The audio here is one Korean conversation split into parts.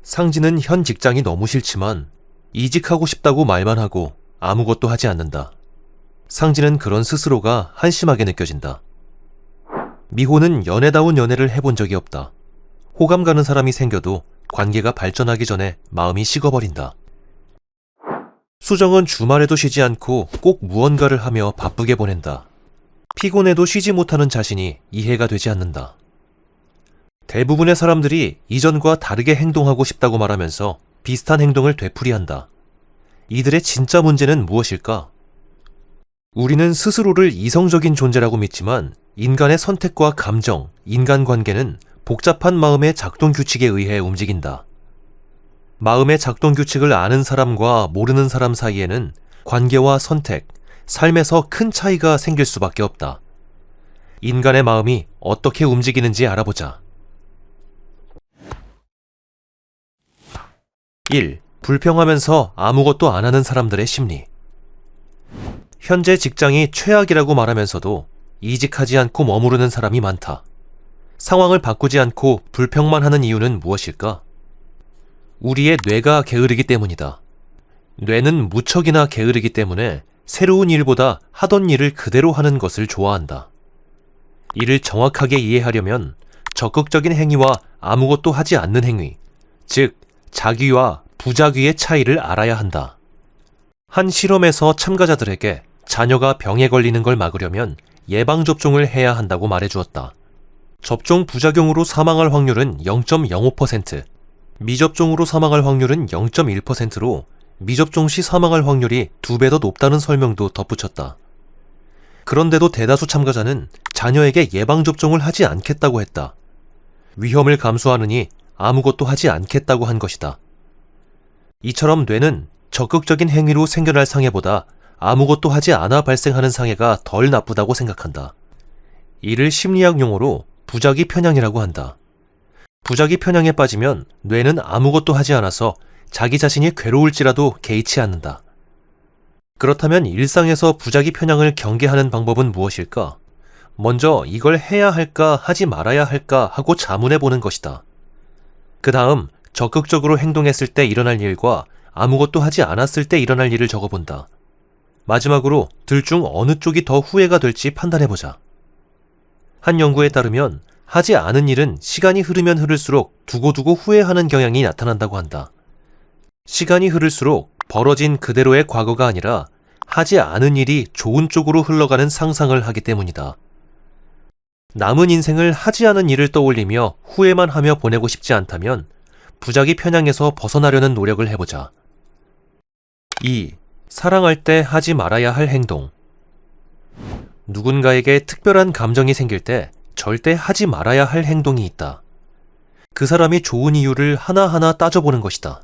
상진은 현 직장이 너무 싫지만 이직하고 싶다고 말만 하고 아무것도 하지 않는다. 상진은 그런 스스로가 한심하게 느껴진다. 미호는 연애다운 연애를 해본 적이 없다. 호감 가는 사람이 생겨도 관계가 발전하기 전에 마음이 식어버린다. 수정은 주말에도 쉬지 않고 꼭 무언가를 하며 바쁘게 보낸다. 피곤해도 쉬지 못하는 자신이 이해가 되지 않는다. 대부분의 사람들이 이전과 다르게 행동하고 싶다고 말하면서 비슷한 행동을 되풀이한다. 이들의 진짜 문제는 무엇일까? 우리는 스스로를 이성적인 존재라고 믿지만 인간의 선택과 감정, 인간관계는 복잡한 마음의 작동 규칙에 의해 움직인다. 마음의 작동 규칙을 아는 사람과 모르는 사람 사이에는 관계와 선택, 삶에서 큰 차이가 생길 수밖에 없다. 인간의 마음이 어떻게 움직이는지 알아보자. 1. 불평하면서 아무것도 안 하는 사람들의 심리. 현재 직장이 최악이라고 말하면서도 이직하지 않고 머무르는 사람이 많다. 상황을 바꾸지 않고 불평만 하는 이유는 무엇일까? 우리의 뇌가 게으르기 때문이다. 뇌는 무척이나 게으르기 때문에 새로운 일보다 하던 일을 그대로 하는 것을 좋아한다. 이를 정확하게 이해하려면 적극적인 행위와 아무것도 하지 않는 행위, 즉 자귀와 부자귀의 차이를 알아야 한다. 한 실험에서 참가자들에게 자녀가 병에 걸리는 걸 막으려면 예방접종을 해야 한다고 말해주었다. 접종 부작용으로 사망할 확률은 0.05%, 미접종으로 사망할 확률은 0.1%로 미접종 시 사망할 확률이 2배 더 높다는 설명도 덧붙였다. 그런데도 대다수 참가자는 자녀에게 예방접종을 하지 않겠다고 했다. 위험을 감수하느니 아무것도 하지 않겠다고 한 것이다. 이처럼 뇌는 적극적인 행위로 생겨날 상해보다 아무것도 하지 않아 발생하는 상해가 덜 나쁘다고 생각한다. 이를 심리학 용어로 부작위 편향이라고 한다. 부작위 편향에 빠지면 뇌는 아무것도 하지 않아서 자기 자신이 괴로울지라도 개의치 않는다. 그렇다면 일상에서 부작위 편향을 경계하는 방법은 무엇일까? 먼저 이걸 해야 할까 하지 말아야 할까 하고 자문해 보는 것이다. 그 다음 적극적으로 행동했을 때 일어날 일과 아무것도 하지 않았을 때 일어날 일을 적어본다. 마지막으로 둘 중 어느 쪽이 더 후회가 될지 판단해보자. 한 연구에 따르면 하지 않은 일은 시간이 흐르면 흐를수록 두고두고 후회하는 경향이 나타난다고 한다. 시간이 흐를수록 벌어진 그대로의 과거가 아니라 하지 않은 일이 좋은 쪽으로 흘러가는 상상을 하기 때문이다. 남은 인생을 하지 않은 일을 떠올리며 후회만 하며 보내고 싶지 않다면 부작위 편향에서 벗어나려는 노력을 해보자. 2. 사랑할 때 하지 말아야 할 행동. 누군가에게 특별한 감정이 생길 때 절대 하지 말아야 할 행동이 있다. 그 사람이 좋은 이유를 하나하나 따져보는 것이다.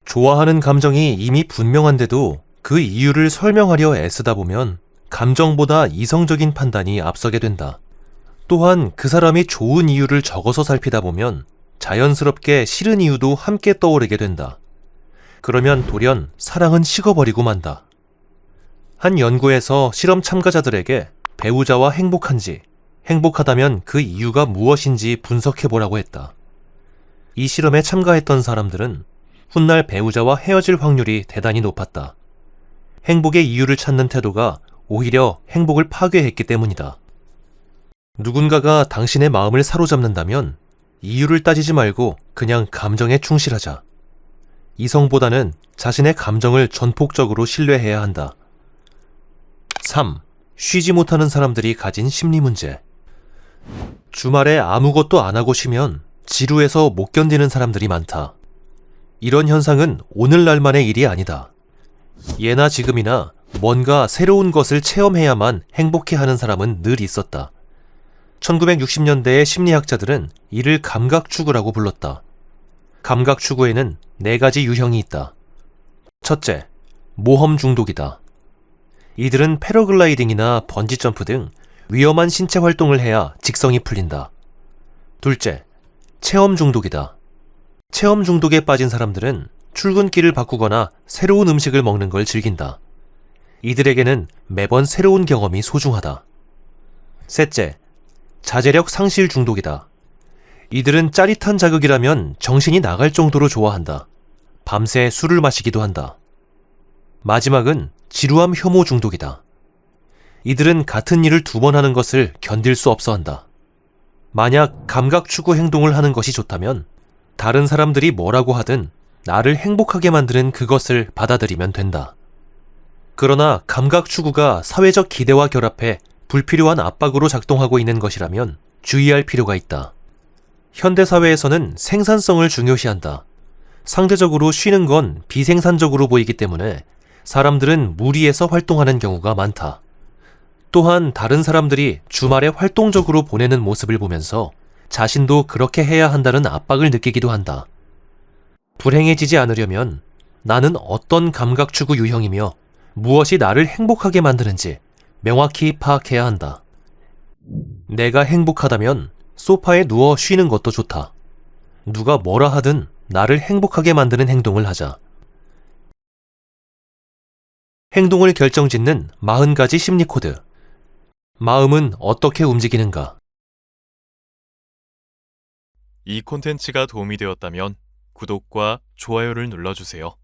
좋아하는 감정이 이미 분명한데도 그 이유를 설명하려 애쓰다 보면 감정보다 이성적인 판단이 앞서게 된다. 또한 그 사람이 좋은 이유를 적어서 살피다 보면 자연스럽게 싫은 이유도 함께 떠오르게 된다. 그러면 돌연 사랑은 식어버리고 만다. 한 연구에서 실험 참가자들에게 배우자와 행복한지, 행복하다면 그 이유가 무엇인지 분석해보라고 했다. 이 실험에 참가했던 사람들은 훗날 배우자와 헤어질 확률이 대단히 높았다. 행복의 이유를 찾는 태도가 오히려 행복을 파괴했기 때문이다. 누군가가 당신의 마음을 사로잡는다면 이유를 따지지 말고 그냥 감정에 충실하자. 이성보다는 자신의 감정을 전폭적으로 신뢰해야 한다. 3. 쉬지 못하는 사람들이 가진 심리 문제. 주말에 아무것도 안 하고 쉬면 지루해서 못 견디는 사람들이 많다. 이런 현상은 오늘날만의 일이 아니다. 예나 지금이나 뭔가 새로운 것을 체험해야만 행복해하는 사람은 늘 있었다. 1960년대의 심리학자들은 이를 감각추구라고 불렀다. 감각추구에는 4가지 유형이 있다. 첫째, 모험 중독이다. 이들은 패러글라이딩이나 번지점프 등 위험한 신체 활동을 해야 직성이 풀린다. 둘째, 체험 중독이다. 체험 중독에 빠진 사람들은 출근길을 바꾸거나 새로운 음식을 먹는 걸 즐긴다. 이들에게는 매번 새로운 경험이 소중하다. 셋째, 자제력 상실 중독이다. 이들은 짜릿한 자극이라면 정신이 나갈 정도로 좋아한다. 밤새 술을 마시기도 한다. 마지막은 지루함 혐오 중독이다. 이들은 같은 일을 2번 하는 것을 견딜 수 없어 한다. 만약 감각 추구 행동을 하는 것이 좋다면 다른 사람들이 뭐라고 하든 나를 행복하게 만드는 그것을 받아들이면 된다. 그러나 감각 추구가 사회적 기대와 결합해 불필요한 압박으로 작동하고 있는 것이라면 주의할 필요가 있다. 현대사회에서는 생산성을 중요시한다. 상대적으로 쉬는 건 비생산적으로 보이기 때문에 사람들은 무리해서 활동하는 경우가 많다. 또한 다른 사람들이 주말에 활동적으로 보내는 모습을 보면서 자신도 그렇게 해야 한다는 압박을 느끼기도 한다. 불행해지지 않으려면 나는 어떤 감각 추구 유형이며 무엇이 나를 행복하게 만드는지 명확히 파악해야 한다. 내가 행복하다면 소파에 누워 쉬는 것도 좋다. 누가 뭐라 하든 나를 행복하게 만드는 행동을 하자. 행동을 결정짓는 40가지 심리 코드. 마음은 어떻게 움직이는가? 이 콘텐츠가 도움이 되었다면 구독과 좋아요를 눌러주세요.